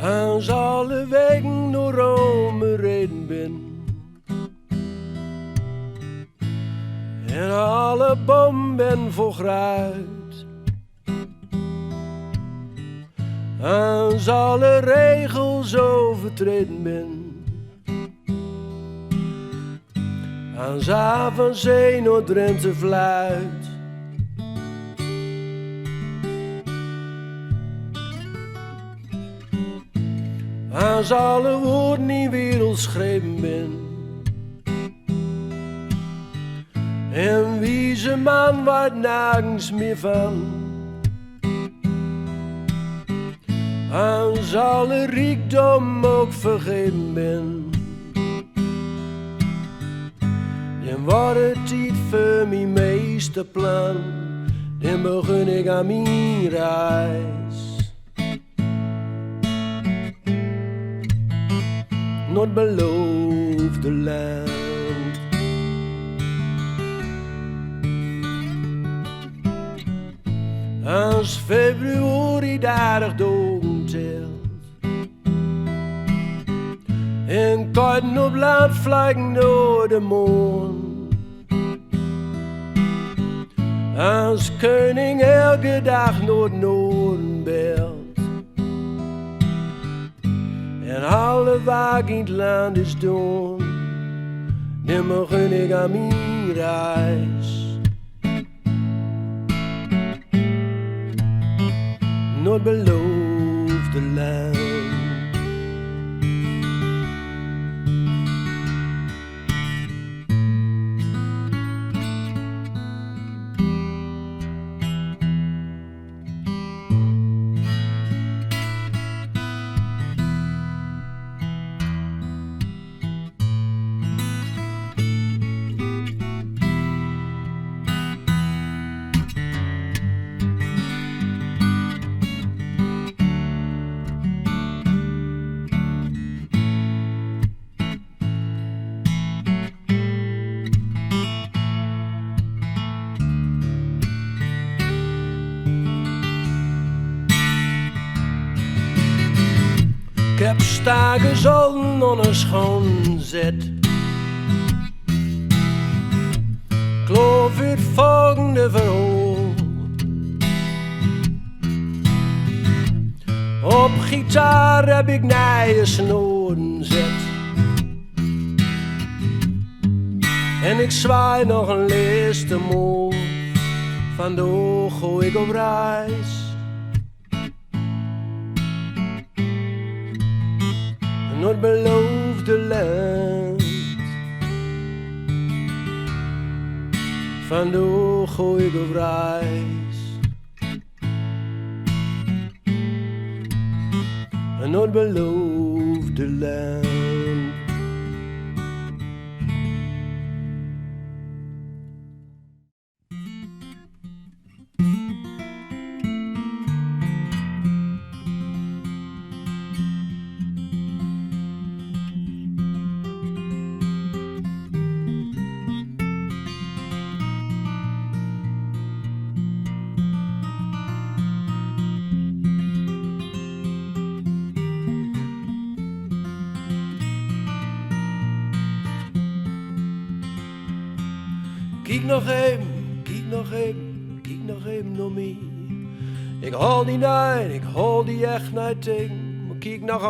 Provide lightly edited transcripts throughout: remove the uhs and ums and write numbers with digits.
Als alle wegen door Rome reden ben. En alle bomen ben vol gruit. Als alle regels overtreden ben. Als avonds zee Noord-Drenthe fluit. Als alle woorden in wereld schreven ben. En wie ze man weet nergens meer van. Als alle rijkdom ook vergeven ben. Dan wordt het tijd voor mijn meesterplan. Dan begin ik aan mijn reis. Naar het beloofde land. Als februari dadig doden telt. En kaarten op land vliegen door de maan. Als koning elke dag naar het noorden belt. En alle wagen in het land is doen. Dan begin ik aan mijn reis. Naar het beloofde land. Ik heb staken zolen aan een schoon zet. Ik geloof het volgende verhaal. Op gitaar heb ik nije snoren zet. En ik zwaai nog een laatste mooi. Vandaag gooi ik op reis. Naar het beloofde land. Vandaag gooi ik op reis. Naar het beloofde land. Kijk nog even, kijk nog even, kijk nog even naar mij. Ik haal die nee, ik haal die echt niet tegen. Maar kijk nog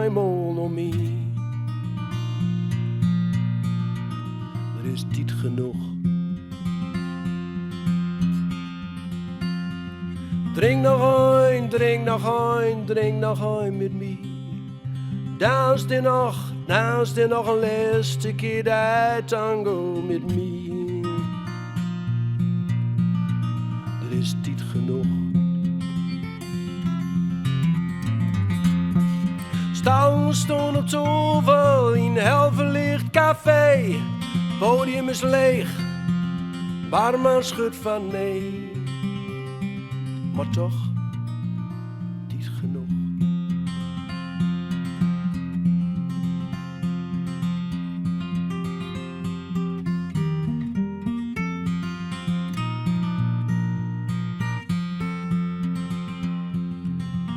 eenmaal naar mij. Er is tijd genoeg. Drink nog een, drink nog een, drink nog een met mij. Dans die nog een laatste keer de tango met mij. Er is tijd genoeg. Staan staan op tafel in een helverlicht café. Podium is leeg, barman schudt van nee. Maar toch, tijd genoeg.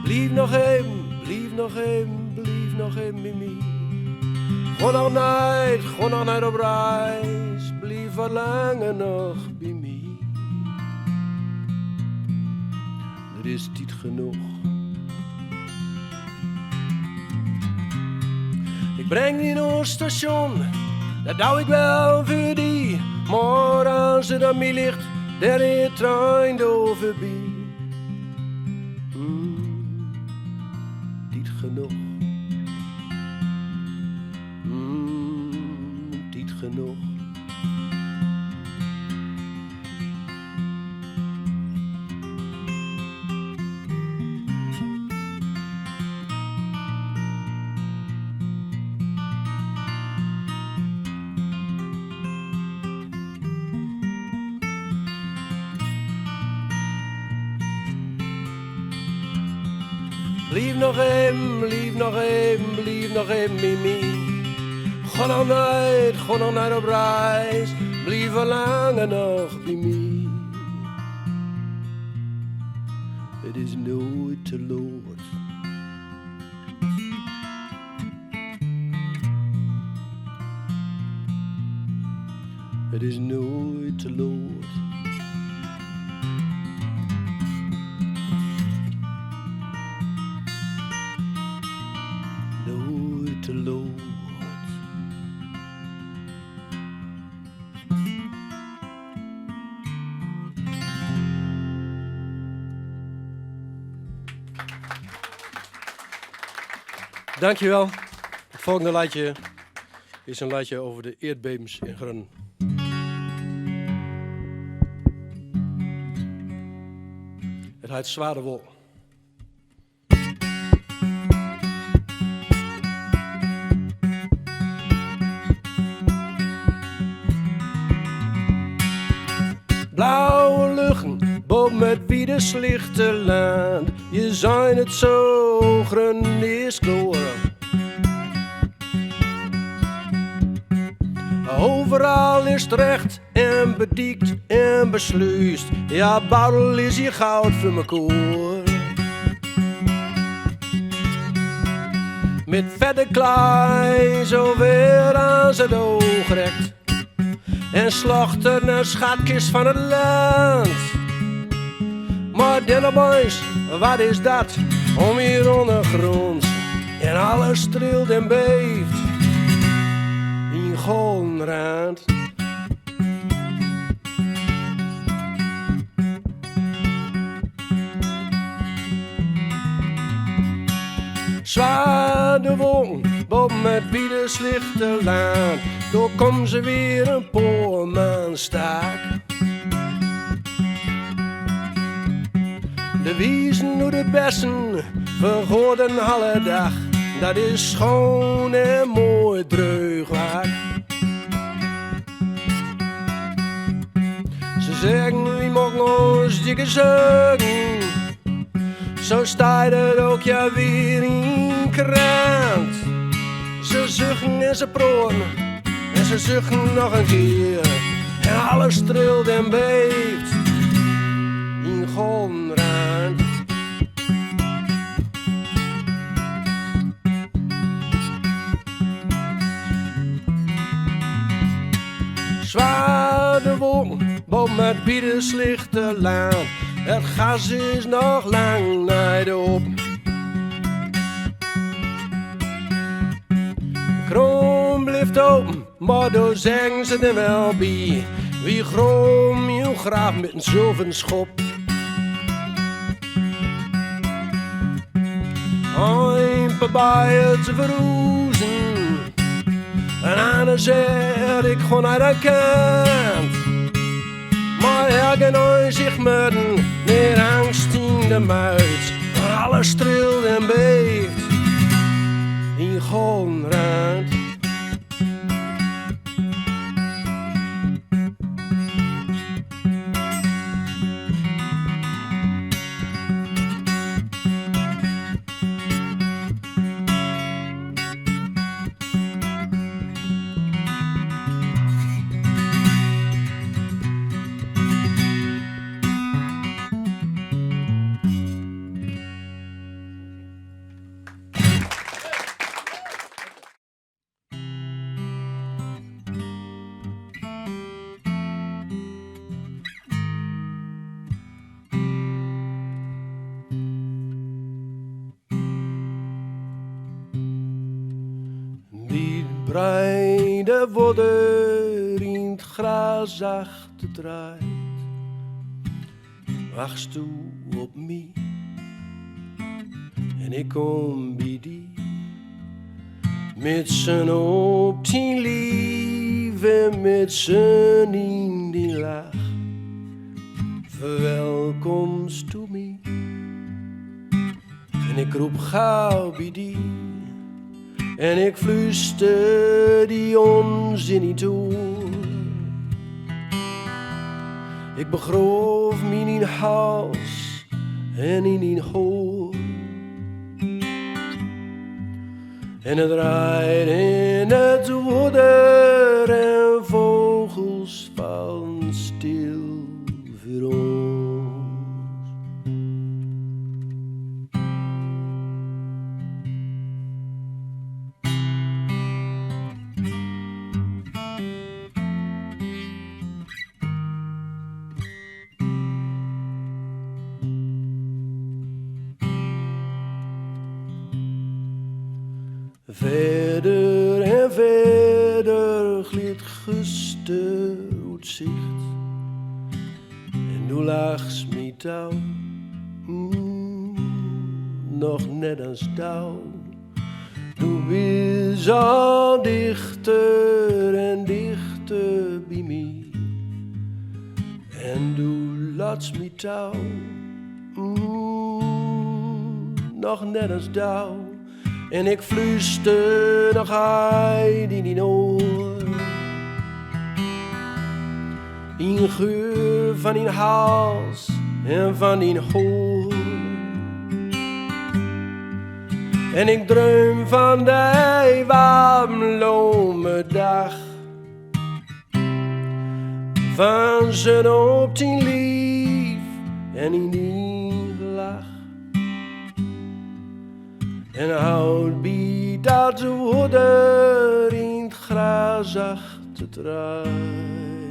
Blijf Blijf nog even bij mij. Gewoon nog niet op reis. Blijf wat langer nog bij mij. Er is tijd genoeg. Ik breng die naar het station, dat doe ik wel voor die. Maar als het aan mij ligt, daar is de trein door voorbij. Tijd genoeg. Tijd genoeg. Blijf nog even bij mij. Ga nog niet op reis. Blijf al langer nog bij mij. Het is nooit te laat. Het is nooit te laat. Nooit te laat. Dankjewel. Het volgende liedje is een liedje over de aardbevings in Grunnen. Het heet Zware Wol. Blauwe luchten, boven het wiede slichte land. Je zijn het zo groen is geworden. Overal is het recht en bediekt en besluist. Ja, Boudel is hier goud voor mijn koor. Met vette klei zo weer aan zijn oog rekt. En slachter een schatkist van het land. Maar dennenboys, wat is dat om hier ondergrond? En alles trilt en beeft in golvenrand. Zware wolken boven het biedenslichte land. Door komt ze weer een poorman staak. De wiezen door de bessen vergoorden alle dag. Dat is schoon en mooi dreugwaak. Ze zeggen wie mogen ons dikke zuigen. Zo staat het ook ja weer in krant. Ze zuchten en ze prooien. En ze zuchten nog een keer. En alles trilt en beeft in golvenrand. Zware wolken boven het biedenslichte land. Het gas is nog lang niet op. Kroon blijft open, maar daar zeggen ze er wel bij. Wie groom je graaf met een zilveren schop. Een paar bijen te verroezen. En aan zegt ik gewoon uit de kant. Maar herken zich midden, met angst in de muid. Alles trilt en beeft in golvenrand. Bruine worden in het gras achterdraait. Wachtst u op mij en ik kom bij die. Met z'n op 10 lief en met z'n in die lach. Verwelkomst toe mij en ik roep gauw bij die. En ik fluister die onzin niet toe. Ik begroof me in hals en in hoor. En het rijdt in het water en vogels vallen stil voor ons. Verder en verder glidt gesteruit zicht. En nu lags me touw, nog net als dauw. Du bist al dichter en dichter bij mij. En du laat me touw, nog net als dauw. En ik fluister nog uit in die oor. In geur van die hals en van die hoor. En ik droom van die warme dag. Van z'n op 10 lief en in die lach. En houd bij dat water in het gras achter draait.